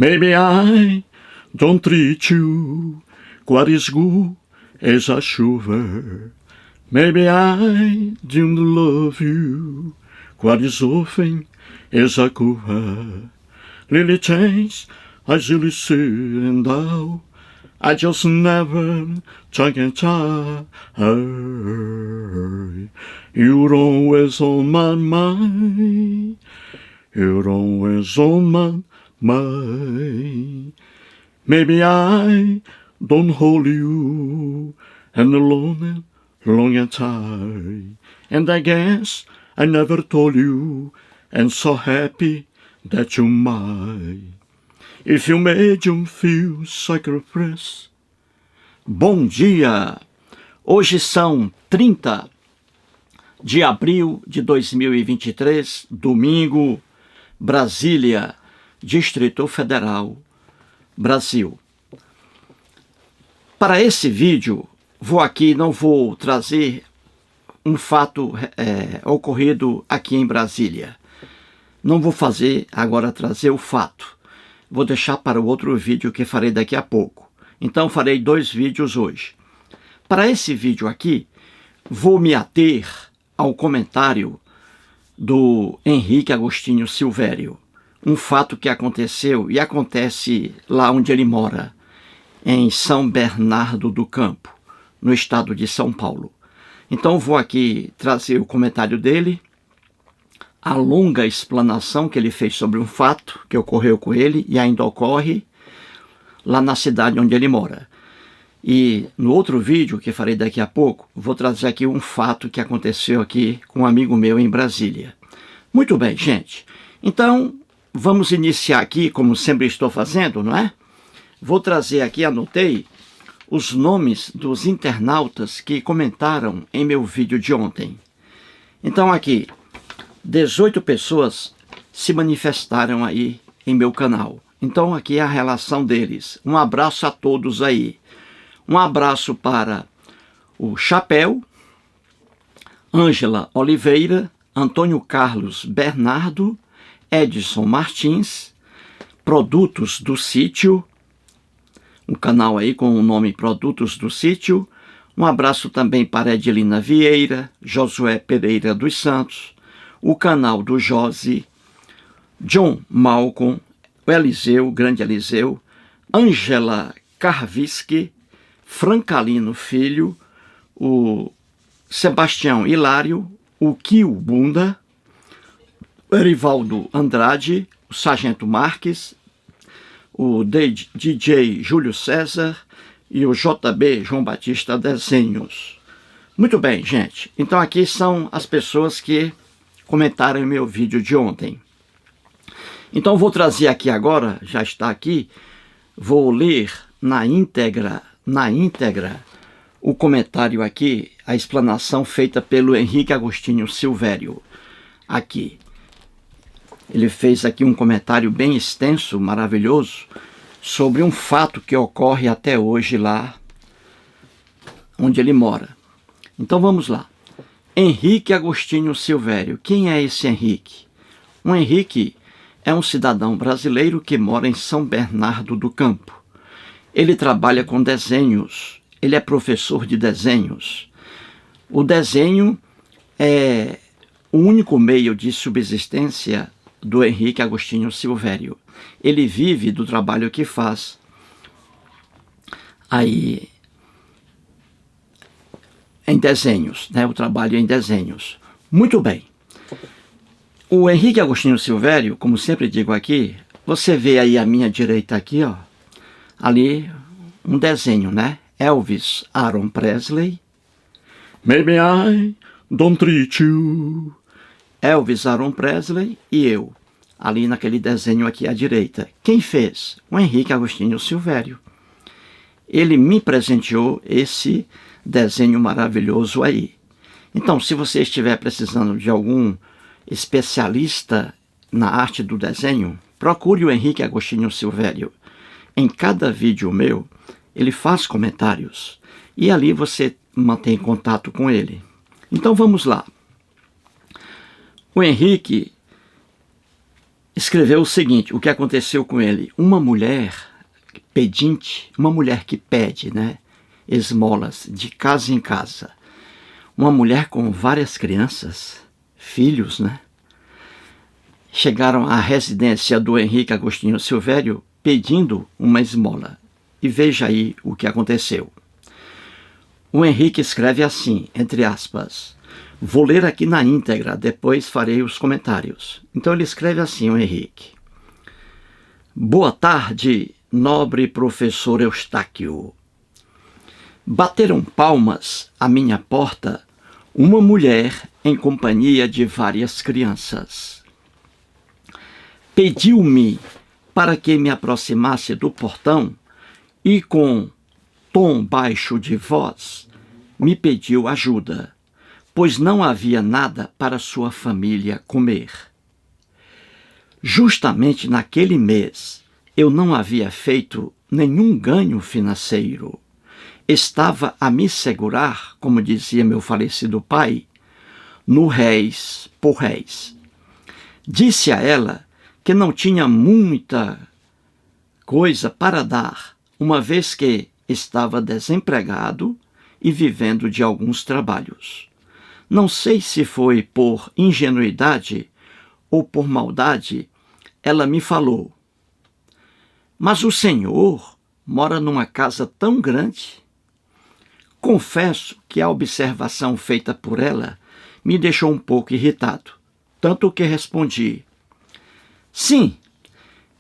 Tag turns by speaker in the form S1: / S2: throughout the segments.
S1: Maybe I don't treat you quite as good as I should. Maybe I didn't love you quite as often as I could. Little things I really said and now I just never can try. You're always on my mind. You're always on my mind. Maybe I don't hold you and alone long and tired. And I guess I never told you and so happy that you might. If you made you feel sacrifice. Bom dia! Hoje são 30 de abril de 2023, domingo, Brasília, Distrito Federal, Brasil. Para esse vídeo, não vou trazer um fato ocorrido aqui em Brasília. Não vou trazer o fato. Vou deixar para o outro vídeo que farei daqui a pouco. Então farei 2 vídeos hoje. Para esse vídeo aqui, vou me ater ao comentário do Henrique Agostinho Silvério. Um fato que aconteceu e acontece lá onde ele mora, em São Bernardo do Campo, no estado de São Paulo. Então vou aqui trazer o comentário dele, a longa explanação que ele fez sobre um fato que ocorreu com ele e ainda ocorre lá na cidade onde ele mora. E no outro vídeo que farei daqui a pouco, vou trazer aqui um fato que aconteceu aqui com um amigo meu em Brasília. Muito bem, gente. Então, vamos iniciar aqui, como sempre estou fazendo, não é? Vou trazer aqui, anotei, os nomes dos internautas que comentaram em meu vídeo de ontem. Então aqui, 18 pessoas se manifestaram aí em meu canal. Então aqui é a relação deles. Um abraço a todos aí. Um abraço para o Chapéu, Ângela Oliveira, Antônio Carlos Bernardo, Edson Martins, Produtos do Sítio, um canal aí com o nome Produtos do Sítio. Um abraço também para Edilina Vieira, Josué Pereira dos Santos, o canal do Josi, John Malcolm, o Eliseu, grande Eliseu, Ângela Karviski, Francalino Filho, o Sebastião Hilário, o Kio Bunda, o Erivaldo Andrade, o Sargento Marques, o DJ Júlio César e o JB João Batista Desenhos. Muito bem, gente. Então aqui são as pessoas que comentaram em meu vídeo de ontem. Então vou trazer aqui agora, já está aqui, vou ler na íntegra o comentário aqui, a explanação feita pelo Henrique Agostinho Silvério. Aqui. Ele fez aqui um comentário bem extenso, maravilhoso, sobre um fato que ocorre até hoje lá onde ele mora. Então vamos lá. Henrique Agostinho Silvério. Quem é esse Henrique? O Henrique é um cidadão brasileiro que mora em São Bernardo do Campo. Ele trabalha com desenhos. Ele é professor de desenhos. O desenho é o único meio de subsistência do Henrique Agostinho Silvério. Ele vive do trabalho que faz aí em desenhos, né? O trabalho em desenhos. Muito bem. O Henrique Agostinho Silvério, como sempre digo aqui, você vê aí à minha direita aqui, ó, ali um desenho, né? Elvis Aaron Presley. Maybe I don't treat you. Elvis Aaron Presley e eu, ali naquele desenho aqui à direita. Quem fez? O Henrique Agostinho Silvério. Ele me presenteou esse desenho maravilhoso aí. Então, se você estiver precisando de algum especialista na arte do desenho, procure o Henrique Agostinho Silvério. Em cada vídeo meu, ele faz comentários e ali você mantém contato com ele. Então vamos lá. O Henrique escreveu o seguinte, o que aconteceu com ele. Uma mulher pedinte, uma mulher que pede, né, esmolas de casa em casa, uma mulher com várias crianças, filhos, né, chegaram à residência do Henrique Agostinho Silvério pedindo uma esmola. E veja aí o que aconteceu. O Henrique escreve assim, entre aspas, vou ler aqui na íntegra, depois farei os comentários. Então ele escreve assim, o Henrique. Boa tarde, nobre professor Eustáquio. Bateram palmas à minha porta uma mulher em companhia de várias crianças. Pediu-me para que me aproximasse do portão e com tom baixo de voz me pediu ajuda, pois não havia nada para sua família comer. Justamente naquele mês eu não havia feito nenhum ganho financeiro. Estava a me segurar, como dizia meu falecido pai, no réis por réis. Disse a ela que não tinha muita coisa para dar, uma vez que estava desempregado e vivendo de alguns trabalhos. Não sei se foi por ingenuidade ou por maldade, ela me falou, mas o senhor mora numa casa tão grande? Confesso que a observação feita por ela me deixou um pouco irritado, tanto que respondi, sim,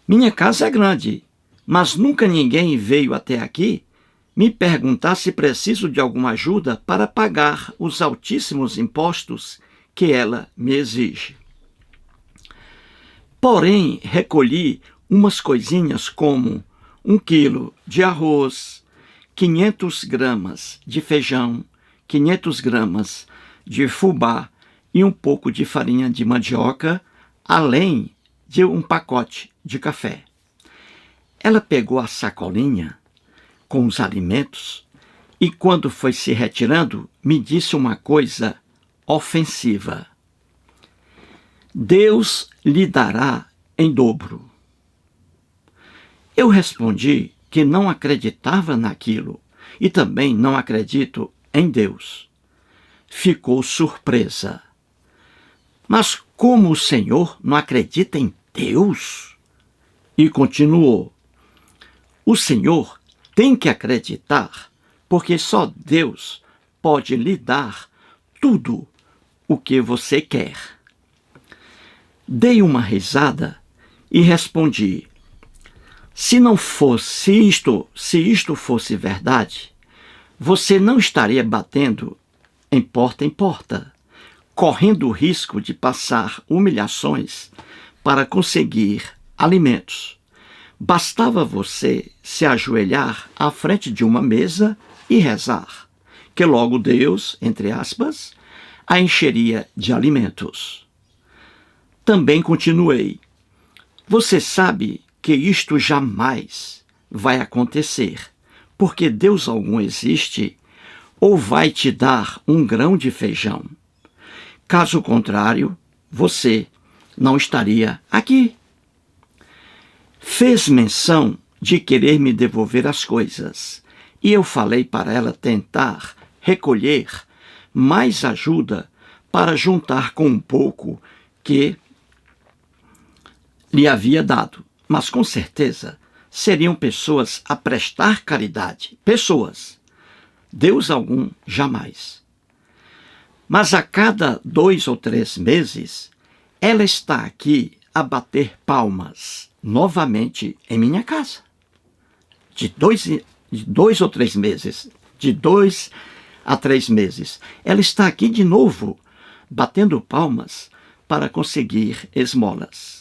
S1: minha casa é grande, mas nunca ninguém veio até aqui me perguntar se preciso de alguma ajuda para pagar os altíssimos impostos que ela me exige. Porém, recolhi umas coisinhas como 1 quilo de arroz, 500 gramas de feijão, 500 gramas de fubá e um pouco de farinha de mandioca, além de um pacote de café. Ela pegou a sacolinha com os alimentos e, quando foi se retirando, me disse uma coisa ofensiva. Deus lhe dará em dobro. Eu respondi que não acreditava naquilo e também não acredito em Deus. Ficou surpresa. Mas como o senhor não acredita em Deus? E continuou. O senhor tem que acreditar, porque só Deus pode lhe dar tudo o que você quer. Dei uma risada e respondi, se isto fosse verdade, você não estaria batendo em porta, correndo o risco de passar humilhações para conseguir alimentos. Bastava você se ajoelhar à frente de uma mesa e rezar, que logo Deus, entre aspas, a encheria de alimentos. Também continuei. Você sabe que isto jamais vai acontecer, porque Deus algum existe ou vai te dar um grão de feijão. Caso contrário, você não estaria aqui. Fez menção de querer me devolver as coisas, e eu falei para ela tentar recolher mais ajuda para juntar com um pouco que lhe havia dado. Mas com certeza seriam pessoas a prestar caridade. Pessoas. Deus algum jamais. Mas a cada 2 ou 3 meses, ela está aqui a bater palmas novamente em minha casa. De 2 ou 3 meses. De 2 a 3 meses. Ela está aqui de novo, batendo palmas para conseguir esmolas.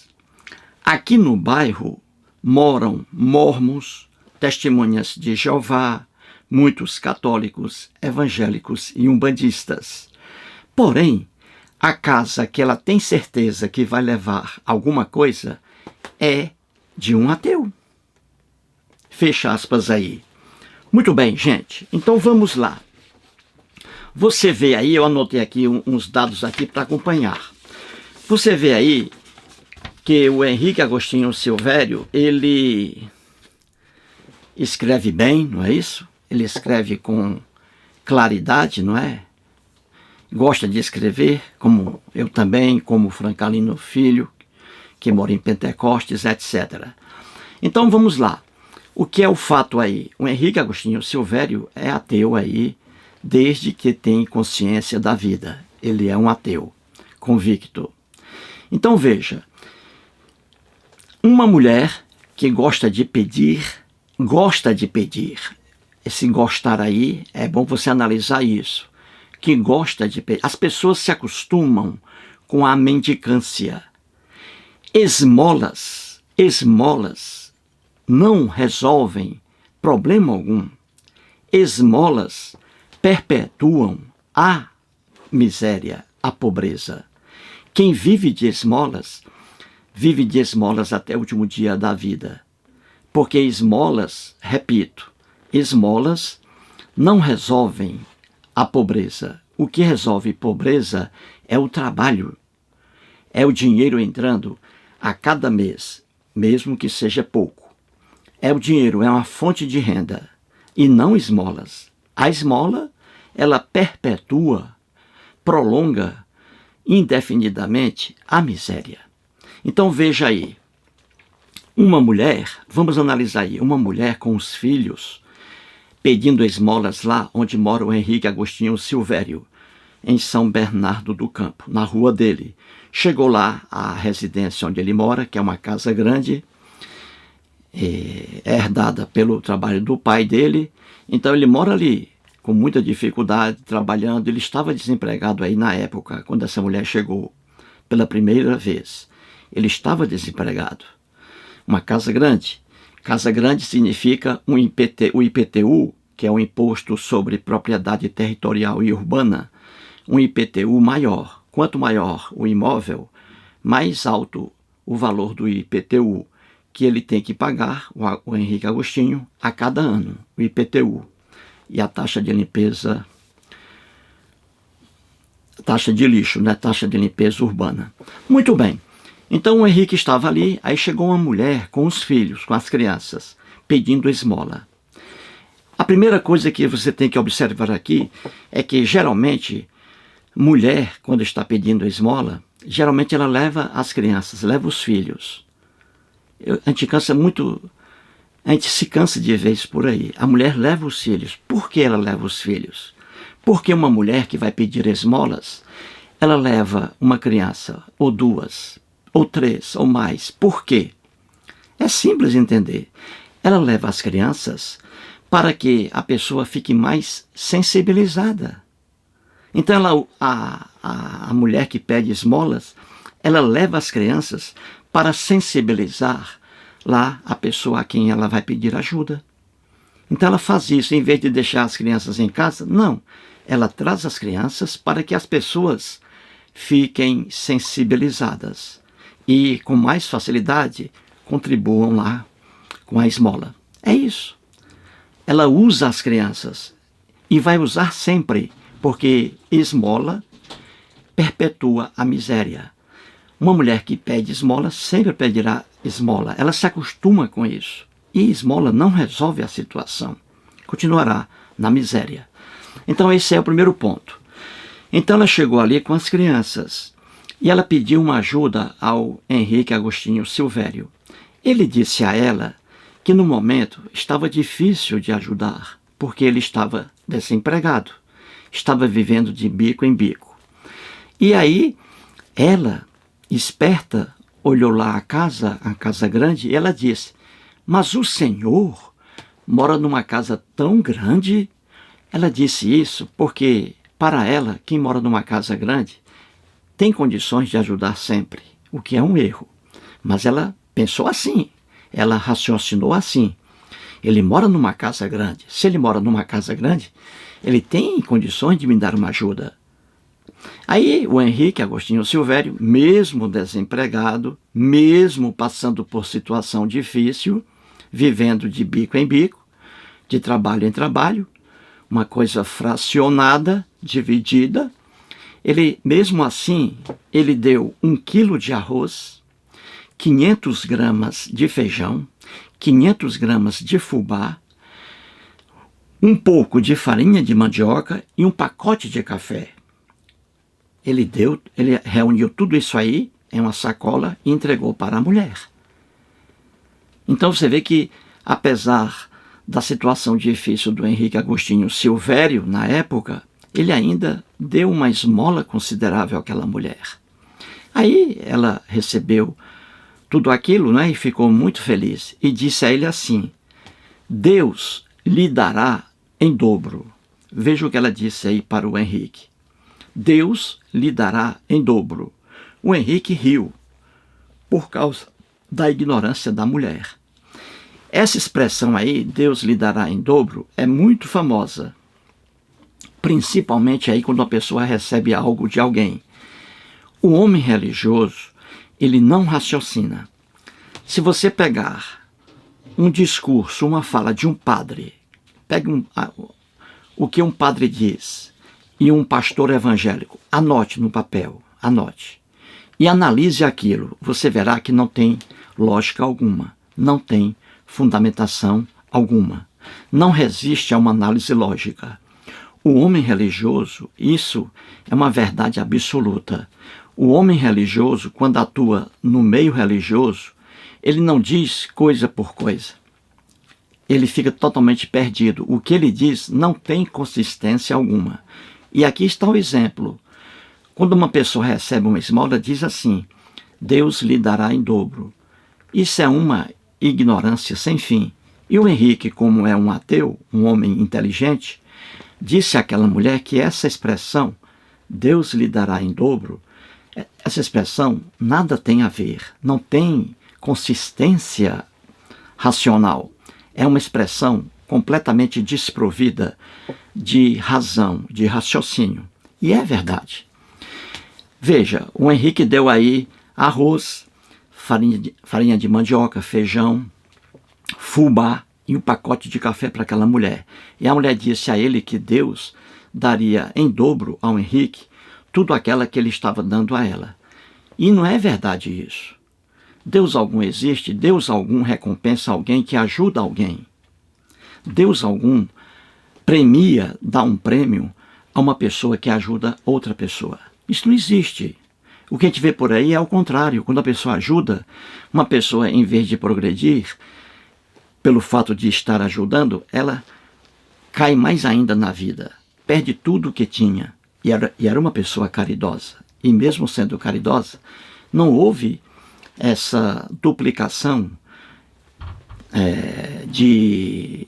S1: Aqui no bairro moram mormons, testemunhas de Jeová, muitos católicos, evangélicos e umbandistas. Porém, a casa que ela tem certeza que vai levar alguma coisa é de um ateu. Fecha aspas aí. Muito bem, gente. Então vamos lá. Você vê aí, eu anotei aqui uns dados aqui para acompanhar. Você vê aí que o Henrique Agostinho Silvério, ele escreve bem, não é isso? Ele escreve com claridade, não é? Gosta de escrever, como eu também, como Franklino Filho, que mora em Pentecostes, etc. Então vamos lá. O que é o fato aí? O Henrique Agostinho Silvério é ateu aí, desde que tem consciência da vida. Ele é um ateu convicto. Então veja, uma mulher que gosta de pedir, esse gostar aí, é bom você analisar isso, que gosta de pedir. As pessoas se acostumam com a mendicância. Esmolas não resolvem problema algum. Esmolas perpetuam a miséria, a pobreza. Quem vive de esmolas até o último dia da vida. Porque esmolas, repito, esmolas não resolvem a pobreza. O que resolve pobreza é o trabalho, é o dinheiro entrando a cada mês, mesmo que seja pouco. É o dinheiro, é uma fonte de renda, e não esmolas. A esmola, ela perpetua, prolonga indefinidamente a miséria. Então veja aí, uma mulher, vamos analisar aí, uma mulher com os filhos, pedindo esmolas lá onde mora o Henrique Agostinho Silvério, em São Bernardo do Campo, na rua dele. Chegou lá à residência onde ele mora, que é uma casa grande, é herdada pelo trabalho do pai dele. Então ele mora ali, com muita dificuldade, trabalhando. Ele estava desempregado aí na época, quando essa mulher chegou pela primeira vez. Ele estava desempregado. Uma casa grande. Casa grande significa o IPTU, que é o Imposto sobre Propriedade Territorial e Urbana, um IPTU maior. Quanto maior o imóvel, mais alto o valor do IPTU, que ele tem que pagar, o Henrique Agostinho, a cada ano, o IPTU. E a taxa de limpeza, taxa de lixo, né? Taxa de limpeza urbana. Muito bem. Então o Henrique estava ali, aí chegou uma mulher com os filhos, com as crianças, pedindo esmola. A primeira coisa que você tem que observar aqui é que geralmente mulher, quando está pedindo esmola, geralmente ela leva as crianças, leva os filhos. A gente se cansa de ver isso por aí. A mulher leva os filhos. Por que ela leva os filhos? Porque uma mulher que vai pedir esmolas, ela leva uma criança, ou duas, ou três, ou mais. Por quê? É simples entender. Ela leva as crianças para que a pessoa fique mais sensibilizada. Então a mulher que pede esmolas, ela leva as crianças para sensibilizar lá a pessoa a quem ela vai pedir ajuda. Então ela faz isso, em vez de deixar as crianças em casa, não. Ela traz as crianças para que as pessoas fiquem sensibilizadas e com mais facilidade contribuam lá com a esmola. É isso. Ela usa as crianças e vai usar sempre, porque esmola perpetua a miséria. Uma mulher que pede esmola sempre pedirá esmola. Ela se acostuma com isso. E esmola não resolve a situação. Continuará na miséria. Então esse é o primeiro ponto. Então ela chegou ali com as crianças e ela pediu uma ajuda ao Henrique Agostinho Silvério. Ele disse a ela que no momento estava difícil de ajudar, porque ele estava desempregado, estava vivendo de bico em bico. E aí ela, esperta, olhou lá a casa grande, e ela disse: mas o senhor mora numa casa tão grande? Ela disse isso porque, para ela, quem mora numa casa grande tem condições de ajudar sempre, o que é um erro. Mas ela pensou assim, ela raciocinou assim. Ele mora numa casa grande. Se ele mora numa casa grande, ele tem condições de me dar uma ajuda. Aí o Henrique Agostinho Silvério, mesmo desempregado, mesmo passando por situação difícil, vivendo de bico em bico, de trabalho em trabalho, uma coisa fracionada, dividida, ele, mesmo assim, ele deu 1 quilo de arroz, 500 gramas de feijão, 500 gramas de fubá, um pouco de farinha de mandioca e um pacote de café. Ele reuniu tudo isso aí em uma sacola e entregou para a mulher. Então você vê que, apesar da situação difícil do Henrique Agostinho Silvério na época, ele ainda deu uma esmola considerável àquela mulher. Aí ela recebeu tudo aquilo, né, e ficou muito feliz. E disse a ele assim: Deus lhe dará em dobro. Veja o que ela disse aí para o Henrique. Deus lhe dará em dobro. O Henrique riu por causa da ignorância da mulher. Essa expressão aí, Deus lhe dará em dobro, é muito famosa. Principalmente aí quando a pessoa recebe algo de alguém. O homem religioso, ele não raciocina. Se você pegar um discurso, uma fala de um padre, pegue o que um padre diz e um pastor evangélico, anote no papel, anote. E analise aquilo, você verá que não tem lógica alguma, não tem fundamentação alguma. Não resiste a uma análise lógica. O homem religioso, isso é uma verdade absoluta. O homem religioso, quando atua no meio religioso, ele não diz coisa por coisa. Ele fica totalmente perdido. O que ele diz não tem consistência alguma. E aqui está o exemplo. Quando uma pessoa recebe uma esmola, diz assim: Deus lhe dará em dobro. Isso é uma ignorância sem fim. E o Henrique, como é um ateu, um homem inteligente, disse àquela mulher que essa expressão, Deus lhe dará em dobro, essa expressão nada tem a ver, não tem consistência racional. É uma expressão completamente desprovida de razão, de raciocínio. E é verdade. Veja, o Henrique deu aí arroz, farinha de mandioca, feijão, fubá e um pacote de café para aquela mulher. E a mulher disse a ele que Deus daria em dobro ao Henrique tudo aquilo que ele estava dando a ela. E não é verdade isso. Deus algum existe, Deus algum recompensa alguém que ajuda alguém. Deus algum premia, dá um prêmio a uma pessoa que ajuda outra pessoa. Isso não existe. O que a gente vê por aí é o contrário. Quando a pessoa ajuda, uma pessoa, em vez de progredir, pelo fato de estar ajudando, ela cai mais ainda na vida. Perde tudo o que tinha. E era uma pessoa caridosa. E mesmo sendo caridosa, não houve essa duplicação de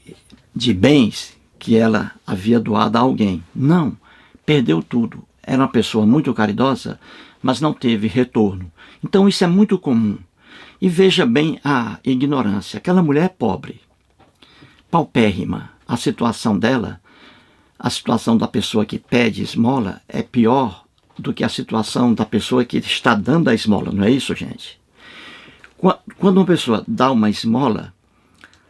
S1: bens que ela havia doado a alguém. Não, perdeu tudo. Era uma pessoa muito caridosa, mas não teve retorno. Então isso é muito comum. E veja bem a ignorância. Aquela mulher pobre, paupérrima, a situação dela, a situação da pessoa que pede esmola é pior do que a situação da pessoa que está dando a esmola. Não é isso, gente? Quando uma pessoa dá uma esmola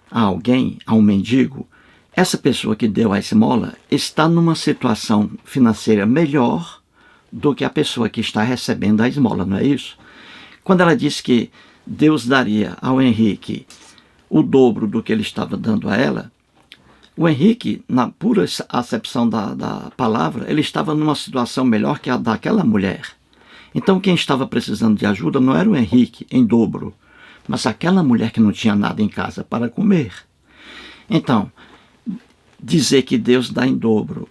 S1: a alguém, a um mendigo, essa pessoa que deu a esmola está numa situação financeira melhor do que a pessoa que está recebendo a esmola, não é isso? Quando ela disse que Deus daria ao Henrique o dobro do que ele estava dando a ela, o Henrique, na pura acepção da palavra, ele estava numa situação melhor que a daquela mulher. Então quem estava precisando de ajuda não era o Henrique em dobro, mas aquela mulher que não tinha nada em casa para comer. Então, dizer que Deus dá em dobro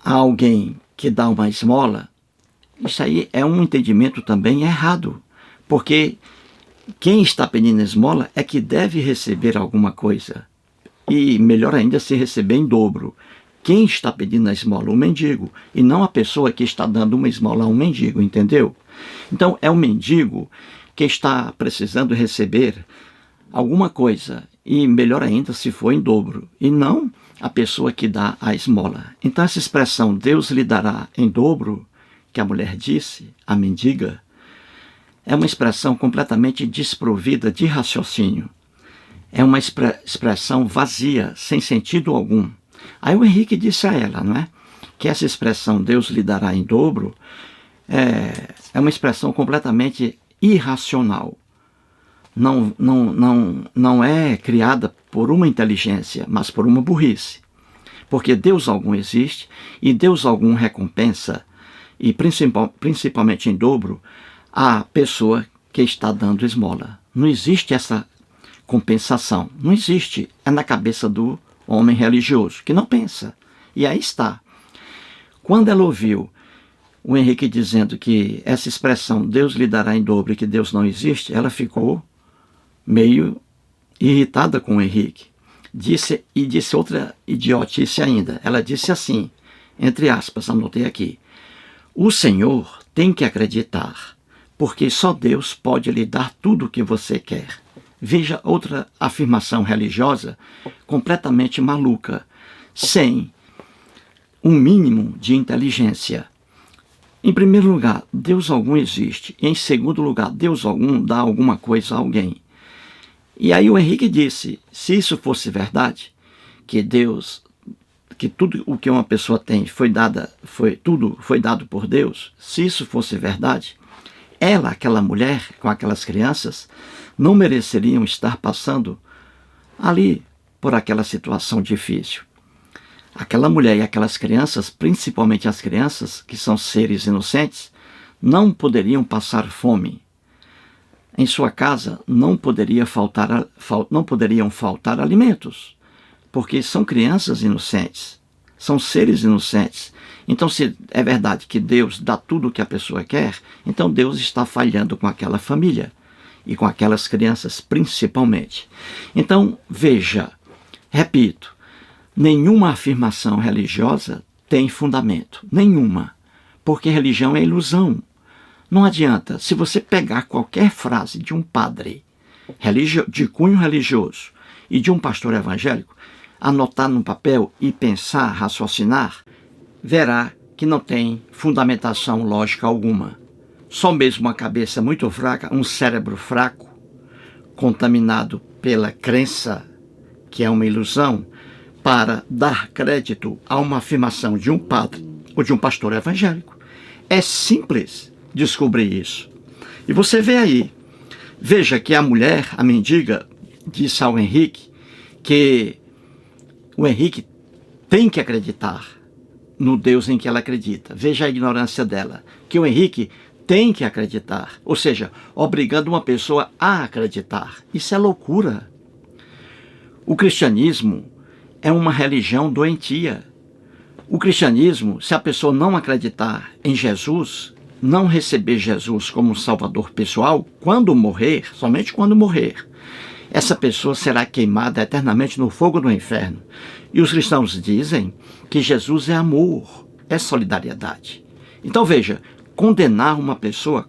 S1: a alguém que dá uma esmola, isso aí é um entendimento também errado, porque quem está pedindo esmola é que deve receber alguma coisa, e melhor ainda se receber em dobro. Quem está pedindo a esmola? O mendigo, e não a pessoa que está dando uma esmola a um mendigo, entendeu? Então é o mendigo que está precisando receber alguma coisa, e melhor ainda se for em dobro, e não a pessoa que dá a esmola. Então essa expressão, Deus lhe dará em dobro, que a mulher disse, a mendiga, é uma expressão completamente desprovida de raciocínio. É uma expressão vazia, sem sentido algum. Aí o Henrique disse a ela, não é? Que essa expressão, Deus lhe dará em dobro, é uma expressão completamente irracional. não é criada por uma inteligência, mas por uma burrice. Porque Deus algum existe e Deus algum recompensa, e principalmente em dobro, a pessoa que está dando esmola. Não existe essa compensação. Não existe. É na cabeça do homem religioso, que não pensa. E aí está. Quando ela ouviu o Henrique dizendo que essa expressão Deus lhe dará em dobro e que Deus não existe, ela ficou meio irritada com o Henrique. Disse outra idiotice ainda. Ela disse assim, entre aspas, anotei aqui: o Senhor tem que acreditar, porque só Deus pode lhe dar tudo o que você quer. Veja outra afirmação religiosa completamente maluca, sem um mínimo de inteligência. Em primeiro lugar, Deus algum existe. E em segundo lugar, Deus algum dá alguma coisa a alguém. E aí o Henrique disse, se isso fosse verdade, que tudo o que uma pessoa tem tudo foi dado por Deus, se isso fosse verdade, ela, aquela mulher com aquelas crianças, não mereceriam estar passando ali por aquela situação difícil. Aquela mulher e aquelas crianças, principalmente as crianças, que são seres inocentes, não poderiam passar fome. Em sua casa não poderiam faltar alimentos, porque são crianças inocentes, são seres inocentes. Então, se é verdade que Deus dá tudo o que a pessoa quer, então Deus está falhando com aquela família e com aquelas crianças principalmente. Então, veja, repito, nenhuma afirmação religiosa tem fundamento, nenhuma, porque religião é ilusão. Não adianta, se você pegar qualquer frase de um padre de cunho religioso e de um pastor evangélico, anotar num papel e pensar, raciocinar, verá que não tem fundamentação lógica alguma. Só mesmo uma cabeça muito fraca, um cérebro fraco, contaminado pela crença, que é uma ilusão, para dar crédito a uma afirmação de um padre ou de um pastor evangélico. É simples descobrir isso. E você vê aí, veja que a mulher, a mendiga, disse ao Henrique que o Henrique tem que acreditar no Deus em que ela acredita. Veja a ignorância dela, que o Henrique tem que acreditar, ou seja, obrigando uma pessoa a acreditar. Isso é loucura. O cristianismo é uma religião doentia. O cristianismo, se a pessoa não acreditar em Jesus, não receber Jesus como um salvador pessoal, quando morrer, somente quando morrer, essa pessoa será queimada eternamente no fogo do inferno. E os cristãos dizem que Jesus é amor, é solidariedade. Então veja, condenar uma pessoa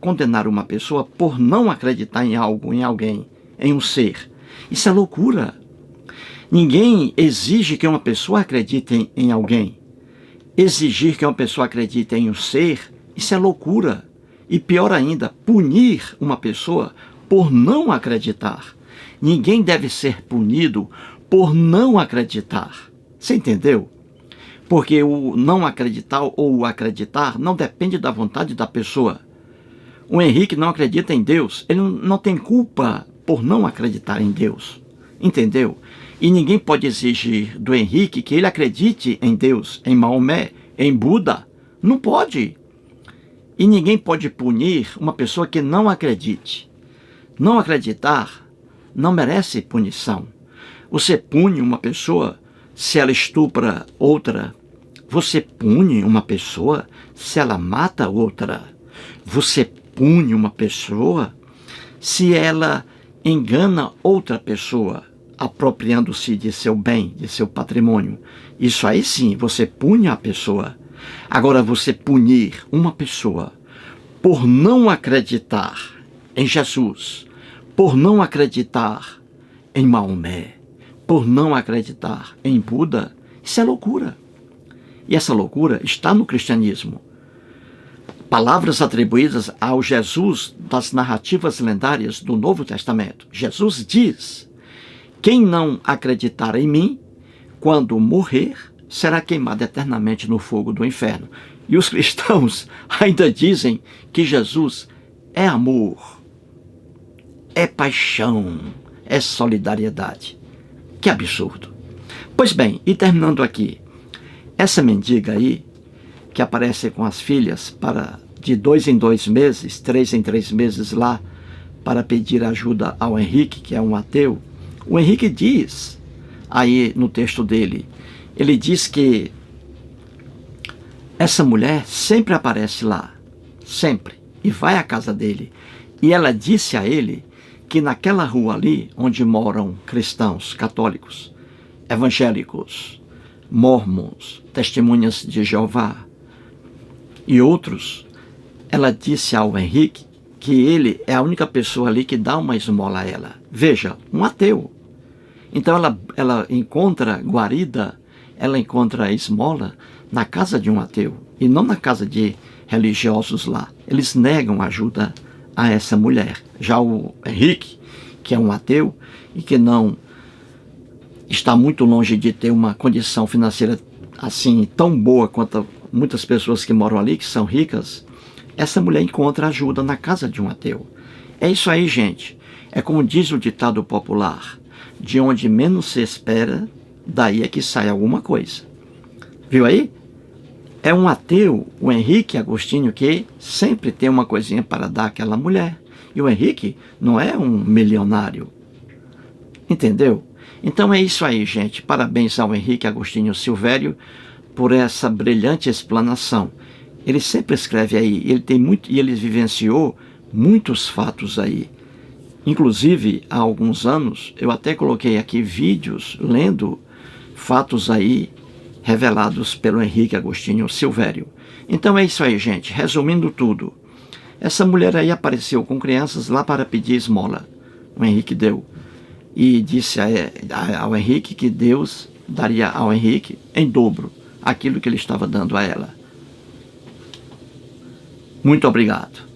S1: por não acreditar em algo, em alguém, em um ser, isso é loucura. Ninguém exige que uma pessoa acredite em alguém. Exigir que uma pessoa acredite em um ser, isso é loucura. E pior ainda, punir uma pessoa por não acreditar. Ninguém deve ser punido por não acreditar. Você entendeu? Porque o não acreditar ou o acreditar não depende da vontade da pessoa. O Henrique não acredita em Deus. Ele não tem culpa por não acreditar em Deus. Entendeu? E ninguém pode exigir do Henrique que ele acredite em Deus, em Maomé, em Buda. Não pode. E ninguém pode punir uma pessoa que não acredite. Não acreditar não merece punição. Você pune uma pessoa se ela estupra outra. Você pune uma pessoa se ela mata outra. Você pune uma pessoa se ela engana outra pessoa, apropriando-se de seu bem, de seu patrimônio. Isso aí sim, você pune a pessoa. Agora, você punir uma pessoa por não acreditar em Jesus, por não acreditar em Maomé, por não acreditar em Buda, isso é loucura. E essa loucura está no cristianismo. Palavras atribuídas ao Jesus das narrativas lendárias do Novo Testamento. Jesus diz: quem não acreditar em mim, quando morrer, será queimado eternamente no fogo do inferno. E os cristãos ainda dizem que Jesus é amor. é paixão, é solidariedade. Que absurdo. Pois bem, e terminando aqui, essa mendiga aí, que aparece com as filhas de 2 em 2 meses, 3 em 3 meses lá, para pedir ajuda ao Henrique, que é um ateu, o Henrique diz, aí no texto dele, ele diz que essa mulher sempre aparece lá, sempre, e vai à casa dele. E ela disse a ele que naquela rua ali, onde moram cristãos, católicos, evangélicos, mormons, testemunhas de Jeová e outros, ela disse ao Henrique que ele é a única pessoa ali que dá uma esmola a ela. Veja, um ateu. Então ela encontra guarida, ela encontra esmola na casa de um ateu e não na casa de religiosos lá. Eles negam ajuda a essa mulher. Já o Henrique, que é um ateu e que não está muito longe de ter uma condição financeira assim tão boa quanto muitas pessoas que moram ali, que são ricas, essa mulher encontra ajuda na casa de um ateu. É isso aí, gente. É como diz o ditado popular, de onde menos se espera, daí é que sai alguma coisa. Viu aí? É um ateu, o Henrique Agostinho, que sempre tem uma coisinha para dar àquela mulher. E o Henrique não é um milionário. Entendeu? Então é isso aí, gente. Parabéns ao Henrique Agostinho Silvério por essa brilhante explanação. Ele sempre escreve aí, ele vivenciou muitos fatos aí. Inclusive, há alguns anos, eu até coloquei aqui vídeos lendo fatos aí revelados pelo Henrique Agostinho Silvério. Então é isso aí, gente. Resumindo tudo, essa mulher aí apareceu com crianças lá para pedir esmola. O Henrique deu. E disse ao Henrique que Deus daria ao Henrique em dobro aquilo que ele estava dando a ela. Muito obrigado.